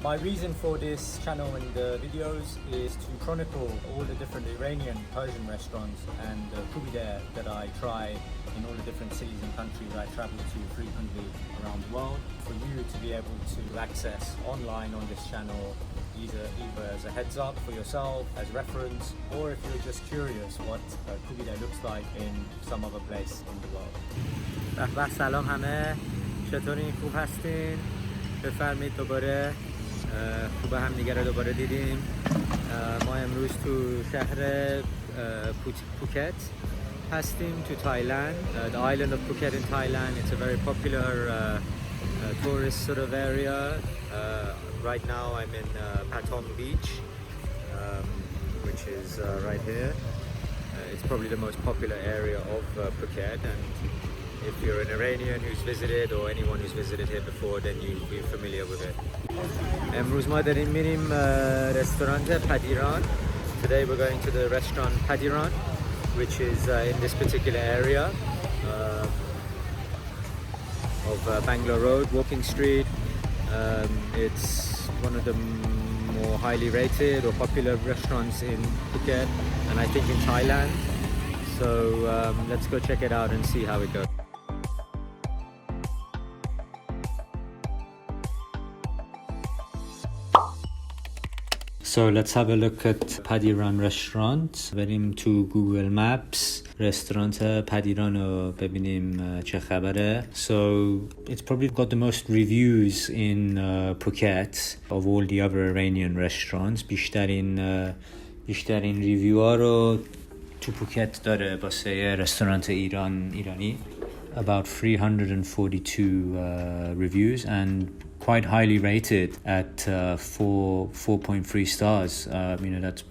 My reason for this channel and the videos is to chronicle all the different Iranian Persian restaurants and Koobideh that I try in all the different cities and countries I travel to frequently around the world, for you to be able to access online on this channel, either as a heads up for yourself, as reference, or if you're just curious what Koobideh looks like in some other place in the world. سلام همه، چطورین؟ خوب هستین؟ بفرمایید دوباره خوب هم دیگه رو دوباره دیدیم. ما امروز تو شهر پوکت هستیم تو تایلند. The island of Phuket in Thailand. It's a very popular tourist sort of area. Right now I'm in Patong Beach, which is right here. It's probably the most popular area of Phuket, and if you're an Iranian who's visited or anyone who's visited here before, then you'll be familiar with it. امروز ما داریم میریم رستوران پدیران. Today we're going to the restaurant Padiran, which is in this particular area of Bangalore Road, Walking Street. It's one of the more highly rated or popular restaurants in Phuket, and I think in Thailand. So let's go check it out and see how it goes. So let's have a look at Padiran restaurant. بریم تو Google Maps رستورانت پدیران رو ببینیم چه خبره. So it's probably got the most reviews in Phuket of all the other Iranian restaurants. بیشترین ریویو ها رو تو پوکت داره واسه رستورانت ایرانی. About 342 reviews and quite highly rated at 4.3 stars. You know, that's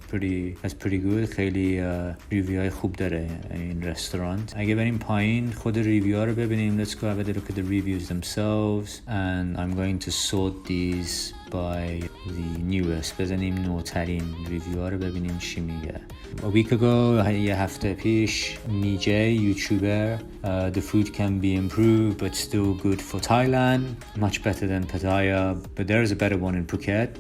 pretty good. خیلی ریویوهای خوب داره این رستوران. اگه بریم پایین خود ریویوها رو ببینیم. Let's go have a look at the reviews themselves, and I'm going to sort these by the newest. بزنیم نوترین ریویوها رو ببینیم چی میگه. A week ago, یه هفته پیش, Mijay, YouTuber, the food can be improved but still good for Thailand, much better than Pattaya, but there is a better one in Phuket,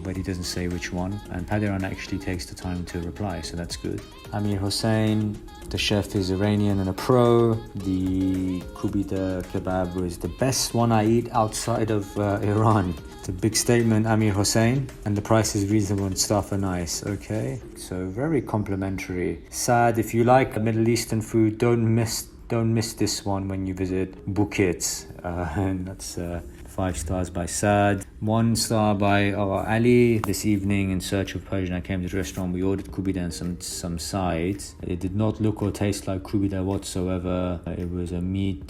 but he doesn't say which one, and Padiran actually takes the time to reply, so that's good. Amir Hossein, the chef, is Iranian and a pro. The Koobideh kebab is the best one I eat outside of Iran. It's a big statement, Amir Hossein, and the price is reasonable and stuff are nice. Okay, so very complimentary. Sad, if you like Middle Eastern food, don't miss this one when you visit Phuket. And that's 5 stars by Saad, 1 star by Ali. This evening, in search of Persian, I came to the restaurant. We ordered Koobideh and some sides. It did not look or taste like Koobideh whatsoever. It was a meat,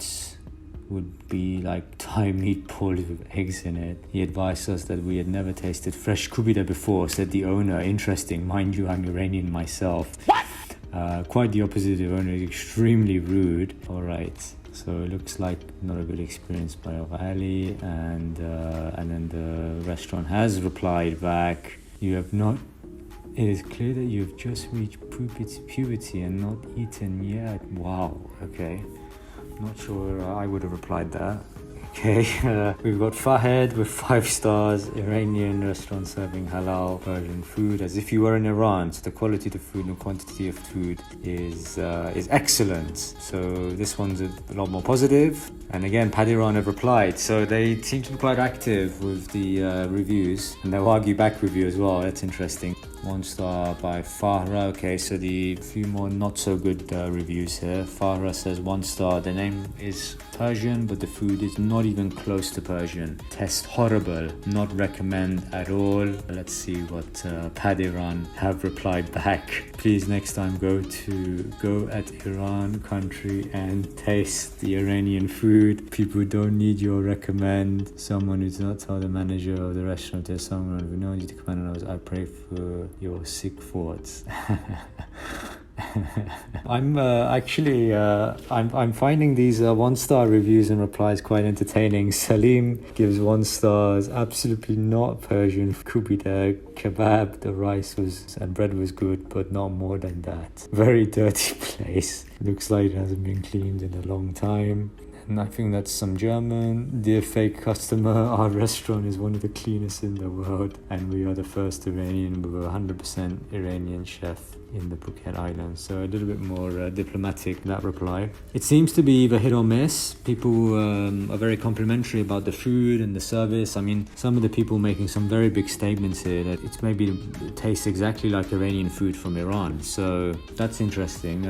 would be like Thai meatballs with eggs in it. He advised us that we had never tasted fresh Koobideh before, said the owner. Interesting, mind you, I'm Iranian myself. What? Quite the opposite. The owner is extremely rude. All right. So it looks like not a good experience by Ali, and then the restaurant has replied back. You have not. It is clear that you have just reached puberty and not eaten yet. Wow. Okay. Not sure I would have replied that. Okay, we've got Fahed with 5 stars, Iranian restaurant serving halal Persian food as if you were in Iran. So the quality of the food and quantity of food is excellent. So this one's a lot more positive. And again, Padiran have replied. So they seem to be quite active with the reviews, and they'll argue back with you as well. That's interesting. 1 star by Fahra. Okay, so the few more not so good reviews here. Fahra says 1 star. The name is Persian, but the food is not even close to Persian. Tastes horrible. Not recommend at all. Let's see what Padiran have replied back. Please next time go at Iran country and taste the Iranian food. People don't need your recommend. Someone who's not tell the manager of the restaurant there's someone who knows you to come and I pray for your sick thoughts. I'm finding these 1-star reviews and replies quite entertaining. Salim gives 1 star. Absolutely not Persian Koobideh kebab. The rice and bread was good, but not more than that. Very dirty place. Looks like it hasn't been cleaned in a long time. and I think that's some German. Dear fake customer, our restaurant is one of the cleanest in the world, and we are the first Iranian with a 100% Iranian chef in the Phuket Islands. So a little bit more diplomatic in that reply. It seems to be either hit or miss. People are very complimentary about the food and the service. I mean, some of the people making some very big statements here that it tastes exactly like Iranian food from Iran. So that's interesting.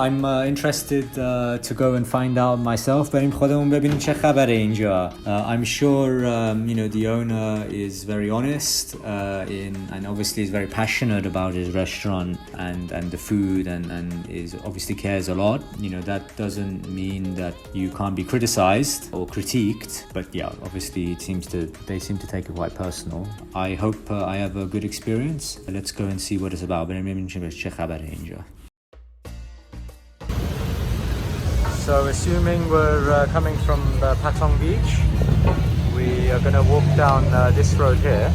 I'm interested to go and find out myself. بریم خودمون ببینیم چه خبره اینجا. I'm sure the owner is very honest and obviously is very passionate about his restaurant and the food and is obviously cares a lot. That doesn't mean that you can't be criticized or critiqued, but yeah, obviously they seem to take it quite personal. I hope I have a good experience. Let's go and see what it's about. چه خبره اینجا. So assuming we're coming from the Patong beach, we are going to walk down this road here,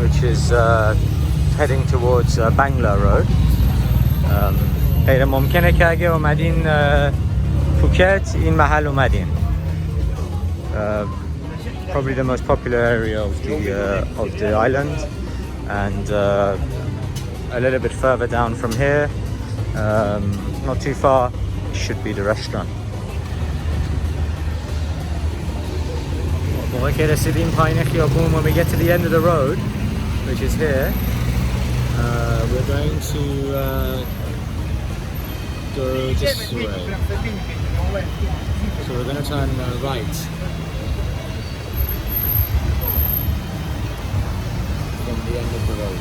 which is heading towards Bangla Road. غیر ممکنه که اگه اومدین پوکت این محل اومدین. Probably the most popular area of the island, and a little bit further down from here, not too far, should be the restaurant. موقع که رسیدیم پایین خیابون when we get to the end of the road, which is here, we're going to go this way. So we're going to turn right from the end of the road.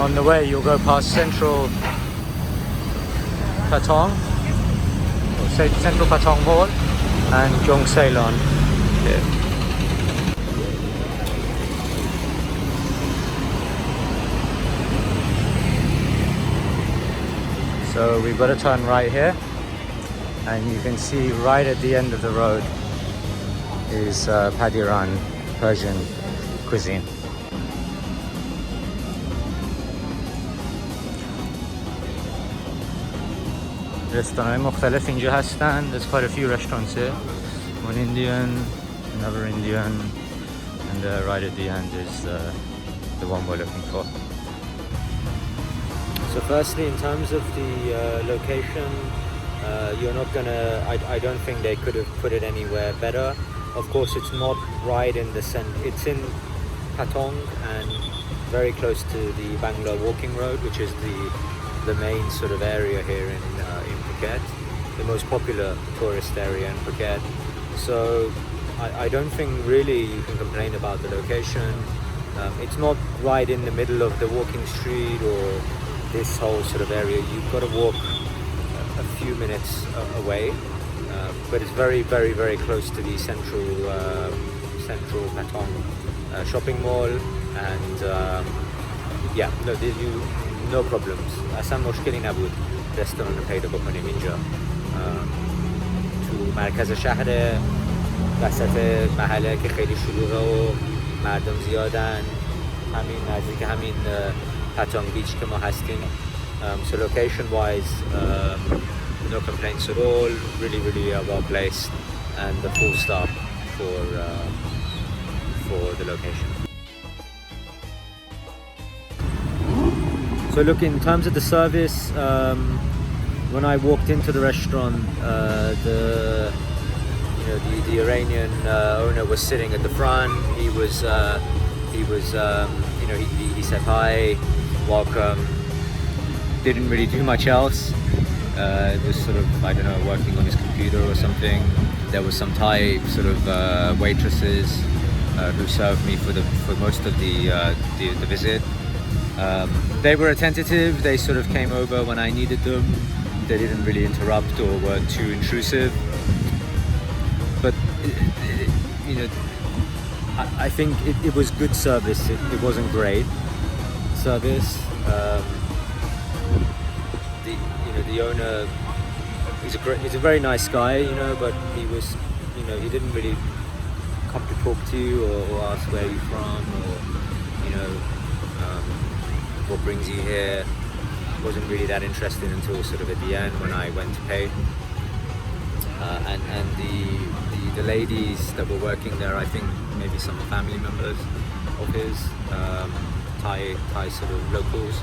On the way, you'll go past Central Patong, or say Central Patong Mall, and Jong Ceylon. Yeah. So we've got to turn right here, and you can see right at the end of the road is Padiran Persian Cuisine. رستوران مختلف اینجا هستن. There's quite a few restaurants here. One Indian, another Indian, and right at the end is the one we're looking for. So firstly, in terms of the location, you're not gonna, I don't think they could have put it anywhere better. Of course, it's not right in the center. It's in Patong and very close to the Bangla walking road, which is the main sort of area here in Phuket, the most popular tourist area in Phuket. So I don't think really you can complain about the location. It's not right in the middle of the walking street or this whole sort of area. You've got to walk a few minutes away, but it's very, very, very close to the central Patong shopping mall, and no problems. اصلا مشکلی نبود رستوران رو پیدا بکنیم اینجا. تو مرکز شهر، وسط محله که خیلی شلوغه و مردم زیادن، همین نزدیک همین پاتونگ بیچ که ما هستیم. So location wise, no complaints at all. Really, really well placed, and the full stop for the location. So look, in terms of the service, when I walked into the restaurant, the Iranian owner was sitting at the front. He said hi, welcome. Didn't really do much else. It was sort of, I don't know, working on his computer or something. There was some Thai sort of waitresses who served me for most of the visit. They were attentive. They sort of came over when I needed them. They didn't really interrupt or were too intrusive. But I think it was good service. It wasn't great service. The owner, he's a very nice guy, but he was, he didn't really come to talk to you or ask where you're from, or what brings you here. Wasn't really that interested until sort of at the end when I went to pay. And the ladies that were working there, I think maybe some family members of his, Thai sort of locals.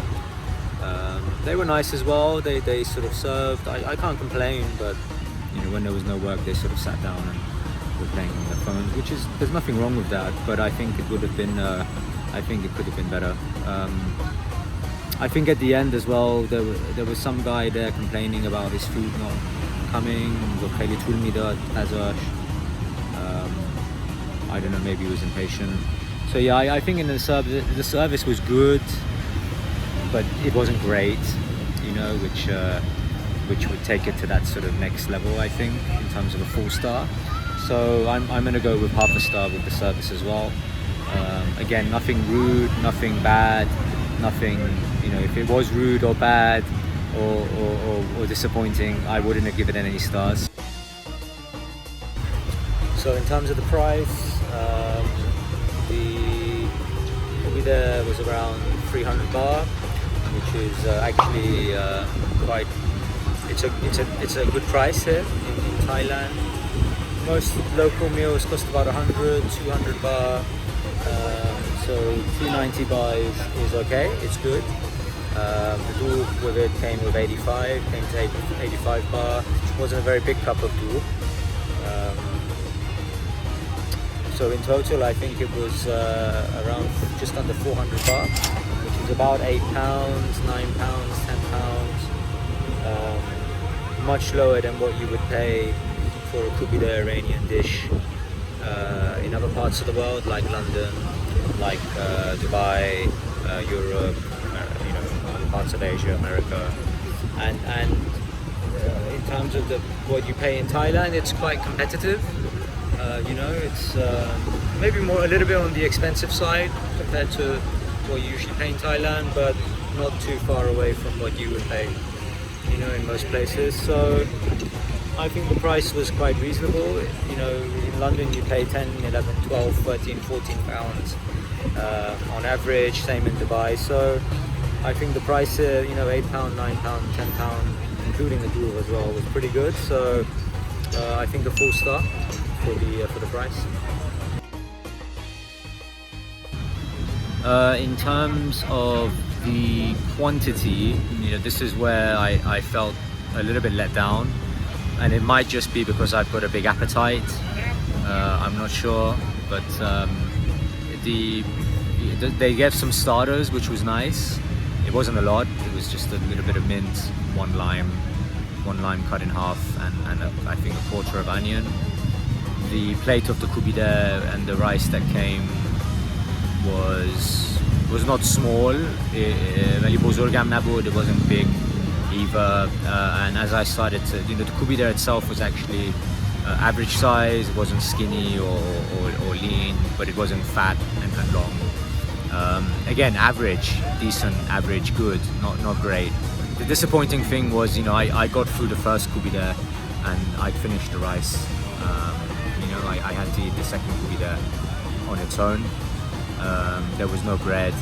They were nice as well. They sort of served. I can't complain, but when there was no work, they sort of sat down and were playing on their phones, which is, there's nothing wrong with that. But I think it would have been, I think it could have been better. I think at the end as well, there was some guy there complaining about his food not coming. I don't know, maybe he was impatient. So yeah, I think in the service was good, but it wasn't great, which would take it to that sort of next level, I think, in terms of a 4-star. So I'm gonna go with half a star with the service as well. Again, nothing rude, nothing bad, nothing, if it was rude or bad or disappointing, I wouldn't have given it any stars. So in terms of the price, the Koobideh was around 300 baht, which is actually quite. It's a good price here in Thailand. Most local meals cost about 100, 200 baht. So 290 baht is okay. It's good. The dool with it came with 85 baht. Wasn't a very big cup of dool. So in total, I think it was around just under 400 baht, which is about 8 pounds, 9 pounds, 10 pounds. Much lower than what you would pay for a Koobideh Iranian dish in other parts of the world, like London, like Dubai, Europe, parts of Asia, America, and in terms of what you pay in Thailand, it's quite competitive. It's maybe a little bit on the expensive side compared to what you usually pay in Thailand, but not too far away from what you would pay, in most places. So I think the price was quite reasonable. In London you pay 10, 11, 12, 13, 14 pounds on average, same in Dubai. So I think the price, 8 pound, 9 pound, 10 pound, including the dool as well, was pretty good. So I think a 4-star for the price. In terms of the quantity, this is where I felt a little bit let down, and it might just be because I've got a big appetite. I'm not sure, but they gave some starters, which was nice. It wasn't a lot. It was just a little bit of mint, one lime cut in half, and I think a quarter of onion. The plate of the Koobideh and the rice that came was not small. ولی بزرگم نبود. It wasn't big either. And as I started to, the Koobideh itself was actually average size. It wasn't skinny or lean, but it wasn't fat and long. Again, average, decent, average, good, not great. The disappointing thing was, I got through the first Koobideh and I'd finished the rice. I had to eat the second Koobideh on its own. There was no bread,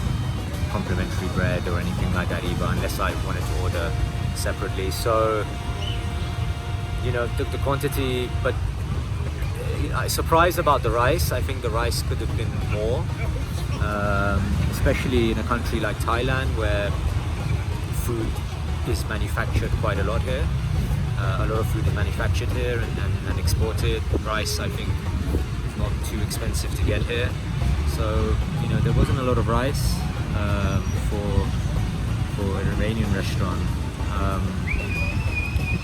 complimentary bread or anything like that either, unless I wanted to order separately. So, the quantity, but I surprised about the rice. I think the rice could have been more, especially in a country like Thailand where food is manufactured quite a lot here. A lot of food is manufactured here and exported. Rice, I think, is not too expensive to get here. So, there wasn't a lot of rice for an Iranian restaurant.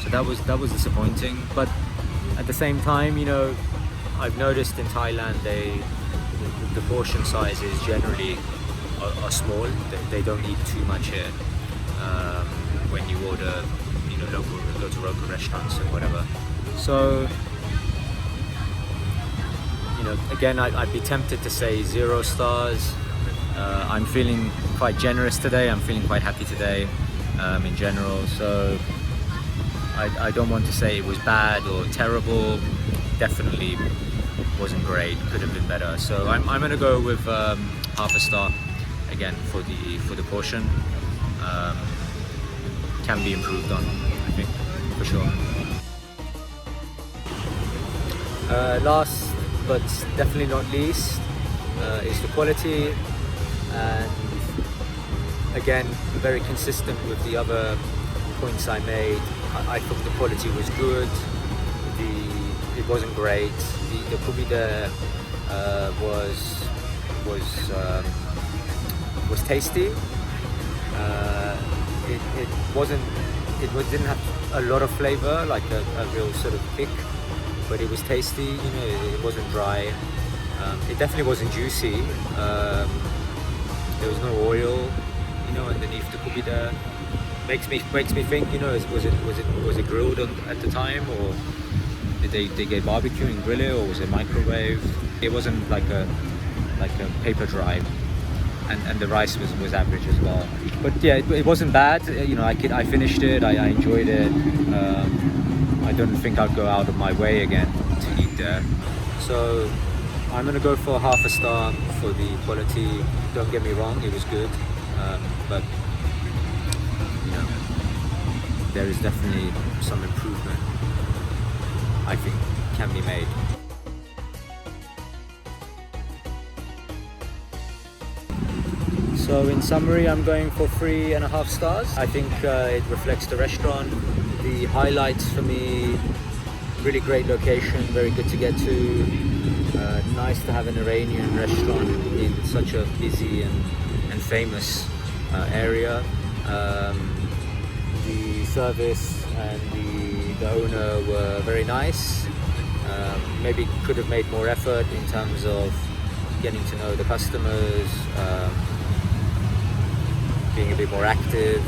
So that was disappointing. But at the same time, I've noticed in Thailand the portion sizes generally are small. They don't eat too much here when you order, go to local restaurants and whatever. So, again, I'd be tempted to say 0 stars. I'm feeling quite generous today. I'm feeling quite happy today in general. So I don't want to say it was bad or terrible. Definitely wasn't great, could have been better. So I'm gonna go with half a star again for the portion. Can be improved on, I think, for sure. Last but definitely not least is the quality, and again very consistent with the other points I made. I thought the quality was good. It wasn't great. The Koobideh was tasty. It didn't have a lot of flavor, like a real sort of kick, but it was tasty. You know, it wasn't dry. It definitely wasn't juicy. There was no oil, you know, underneath the Koobideh. Makes me think, you know, was it grilled at the time, or did they get barbecue and grill it, or was it microwave? It wasn't like a paper dry, and the rice was average as well. But yeah, it wasn't bad. You know, I finished it. I enjoyed it. I don't think I'd go out of my way again to eat there. So I'm gonna go for half a star for the quality. Don't get me wrong, it was good, but you know, there is definitely some improvement, I think, can be made. So in summary, I'm going for 3.5 stars. I think it reflects the restaurant. The highlights for me: really great location, very good to get to. Nice to have an Iranian restaurant in such a busy and famous area. The service and the owner were very nice. Maybe could have made more effort in terms of getting to know the customers, being a bit more active.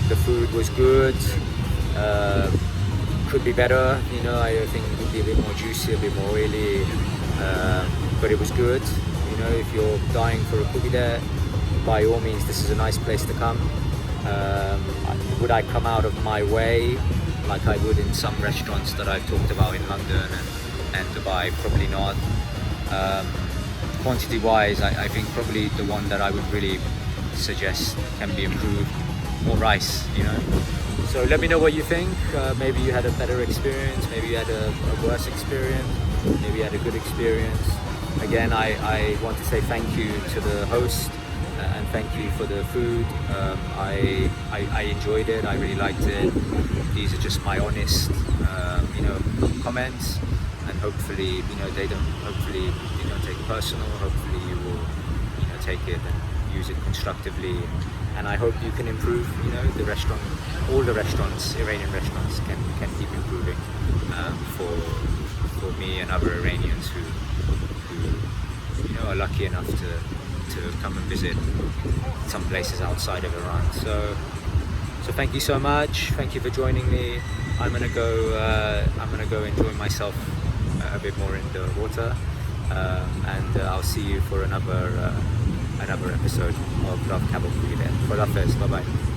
The food was good. Could be better, you know. I think it would be a bit more juicy, a bit more oily, but it was good. You know, if you're dying for a Koobideh, by all means, this is a nice place to come. Would I come out of my way like I would in some restaurants that I've talked about in London and Dubai? Probably not. Quantity wise, I think probably the one that I would really suggest can be improved: more rice, you know. So let me know what you think. Maybe you had a better experience, maybe you had a worse experience, maybe you had a good experience. Again, I want to say thank you to the host, and thank you for the food. I enjoyed it, I really liked it. These are just my honest you know, comments, and hopefully, you know, they don't take it personal. Hopefully you will, you know, take it and use it constructively, and I hope you can improve. You know, the restaurant, all the restaurants, Iranian restaurants, can keep improving for me and other Iranians who you know, are lucky enough to come and visit some places outside of Iran. So thank you so much. Thank you for joining me. I'm gonna go enjoy myself a bit more in the water, and I'll see you for another episode of Love Kebab Koobideh. Bye bye.